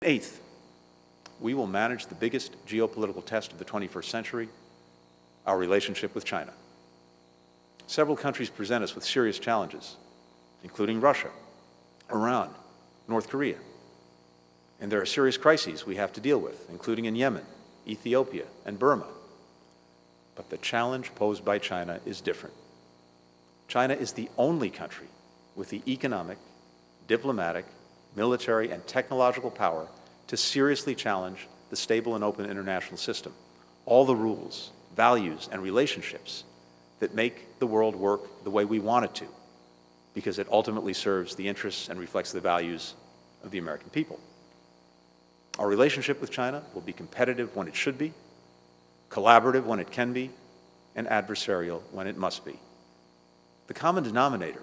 Eighth, we will manage the biggest geopolitical test of the 21st century, our relationship with China. Several countries present us with serious challenges, including Russia, Iran, North Korea. And there are serious crises we have to deal with, including in Yemen, Ethiopia, and Burma. But the challenge posed by China is different. China is the only country with the economic, diplomatic, military, and technological power to seriously challenge the stable and open international system, all the rules, values, and relationships that make the world work the way we want it to, because it ultimately serves the interests and reflects the values of the American people. Our relationship with China will be competitive when it should be, collaborative when it can be, and adversarial when it must be. The common denominator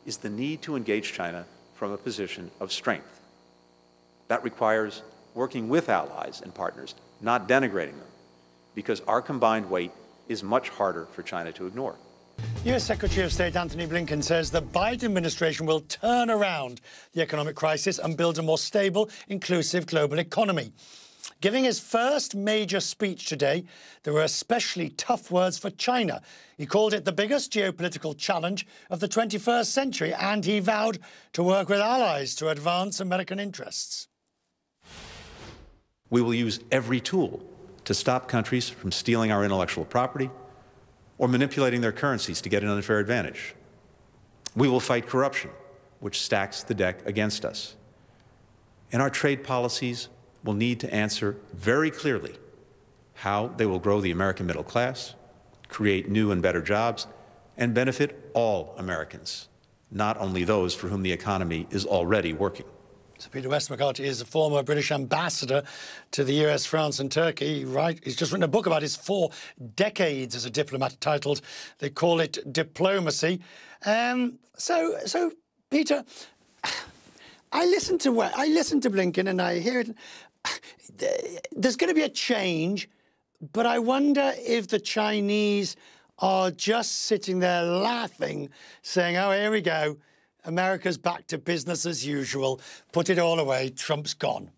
is the need to engage China from a position of strength. That requires working with allies and partners, not denigrating them, because our combined weight is much harder for China to ignore. U.S. Secretary of State Antony Blinken says the Biden administration will turn around the economic crisis and build a more stable, inclusive global economy. Giving his first major speech today, there were especially tough words for China. He called it the biggest geopolitical challenge of the 21st century, and he vowed to work with allies to advance American interests. We will use every tool to stop countries from stealing our intellectual property or manipulating their currencies to get an unfair advantage. We will fight corruption, which stacks the deck against us. And our trade policies will need to answer very clearly how they will grow the American middle class, create new and better jobs, and benefit all Americans, not only those for whom the economy is already working. So Peter Westmacott is a former British ambassador to the US, France and Turkey. He's just written a book about his 4 decades as a diplomat titled They Call It Diplomacy. So Peter, I listen to Blinken and I hear it. There's going to be a change, but I wonder if the Chinese are just sitting there laughing, saying, oh, here we go. America's back to business as usual. Put it all away. Trump's gone.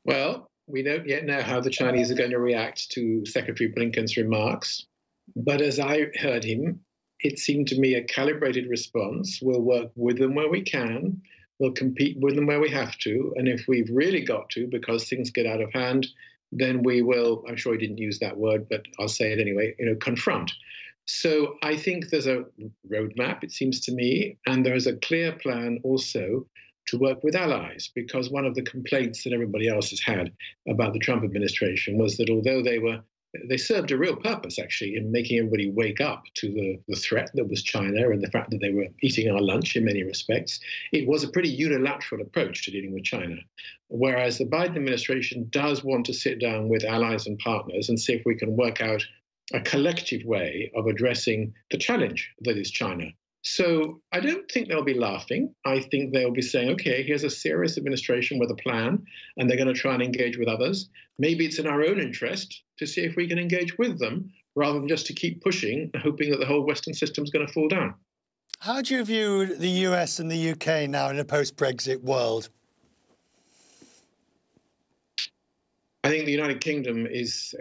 Well, we don't yet know how the Chinese are going to react to Secretary Blinken's remarks. But as I heard him, it seemed to me a calibrated response. We'll work with them where we can. We'll compete with them where we have to. And if we've really got to, because things get out of hand, then we will, I'm sure he didn't use that word, but I'll say it anyway, confront. So I think there's a roadmap, it seems to me, and there is a clear plan also to work with allies, because one of the complaints that everybody else has had about the Trump administration was that although they served a real purpose, actually, in making everybody wake up to the threat that was China and the fact that they were eating our lunch in many respects, it was a pretty unilateral approach to dealing with China. Whereas the Biden administration does want to sit down with allies and partners and see if we can work out a collective way of addressing the challenge that is China. So I don't think they'll be laughing. I think they'll be saying, OK, here's a serious administration with a plan, and they're going to try and engage with others. Maybe it's in our own interest to see if we can engage with them rather than just to keep pushing, hoping that the whole Western system is going to fall down. How do you view the US and the UK now in a post-Brexit world? I think the United Kingdom is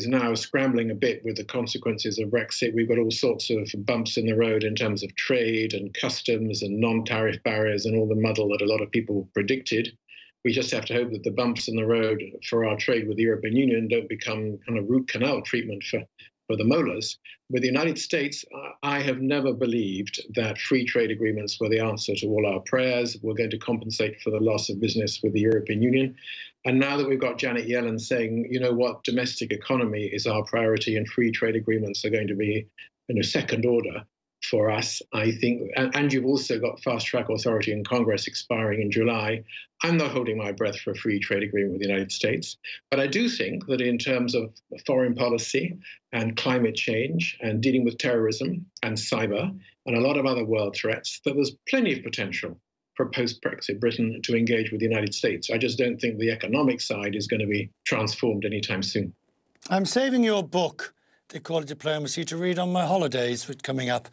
now scrambling a bit with the consequences of Brexit. We've got all sorts of bumps in the road in terms of trade and customs and non-tariff barriers and all the muddle that a lot of people predicted. We just have to hope that the bumps in the road for our trade with the European Union don't become kind of root canal treatment for the molars. With the United States, I have never believed that free trade agreements were the answer to all our prayers. We're going to compensate for the loss of business with the European Union. And now that we've got Janet Yellen saying, you know what, domestic economy is our priority and free trade agreements are going to be second order for us, I think, and you've also got fast track authority in Congress expiring in July. I'm not holding my breath for a free trade agreement with the United States. But I do think that in terms of foreign policy and climate change and dealing with terrorism and cyber and a lot of other world threats, that there's plenty of potential for post-Brexit Britain to engage with the United States. I just don't think the economic side is going to be transformed anytime soon. I'm saving your book they call it diplomacy, to read on my holidays coming up,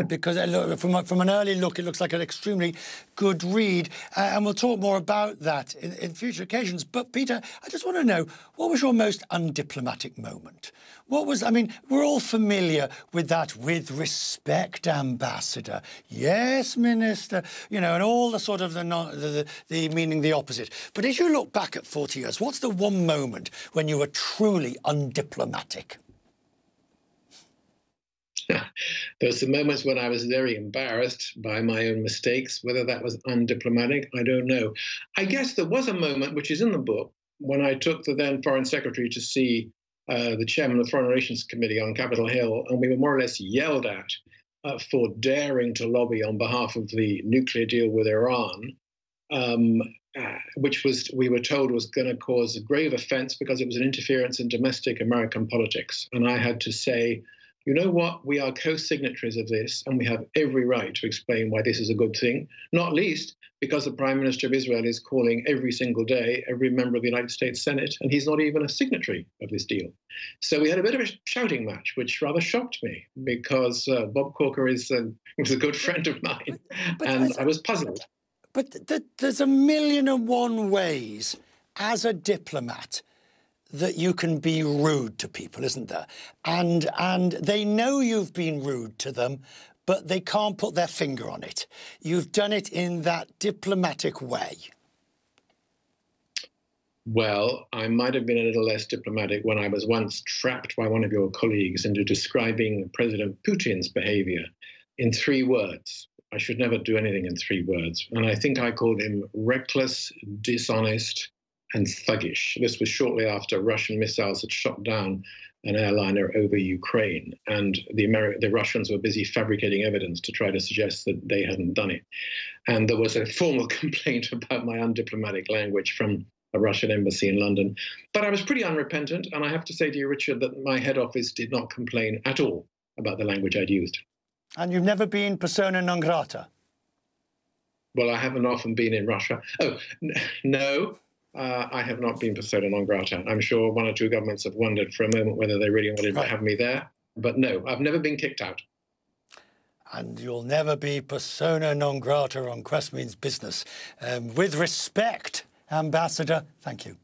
because from an early look, it looks like an extremely good read, and we'll talk more about that in future occasions. But Peter, I just want to know, what was your most undiplomatic moment? What was, I mean, we're all familiar with that "with respect, Ambassador," "yes, Minister," you know, and all the sort of the meaning the opposite. But as you look back at 40 years, what's the one moment when you were truly undiplomatic? There's the moments when I was very embarrassed by my own mistakes. Whether that was undiplomatic, I don't know. I guess there was a moment, which is in the book, when I took the then Foreign Secretary to see the chairman of the Foreign Relations Committee on Capitol Hill, and we were more or less yelled at for daring to lobby on behalf of the nuclear deal with Iran, which we were told was going to cause a grave offense because it was an interference in domestic American politics. And I had to say, you know what, we are co-signatories of this, and we have every right to explain why this is a good thing, not least because the Prime Minister of Israel is calling every single day every member of the United States Senate, and he's not even a signatory of this deal. So we had a bit of a shouting match, which rather shocked me, because Bob Corker was a good friend of mine, and I was puzzled. But there's a million and one ways as a diplomat that you can be rude to people, isn't there? And they know you've been rude to them, but they can't put their finger on it. You've done it in that diplomatic way. Well, I might have been a little less diplomatic when I was once trapped by one of your colleagues into describing President Putin's behavior in 3 words. I should never do anything in 3 words. And I think I called him reckless, dishonest, and thuggish. This was shortly after Russian missiles had shot down an airliner over Ukraine, and the Russians were busy fabricating evidence to try to suggest that they hadn't done it. And there was a formal complaint about my undiplomatic language from a Russian embassy in London. But I was pretty unrepentant, and I have to say to you, Richard, that my head office did not complain at all about the language I'd used. And you've never been persona non grata? Well, I haven't often been in Russia. Oh, no. I have not been persona non grata. I'm sure 1 or 2 governments have wondered for a moment whether they really wanted to have me there. But no, I've never been kicked out. And you'll never be persona non grata on Quest Means Business. With respect, Ambassador, thank you.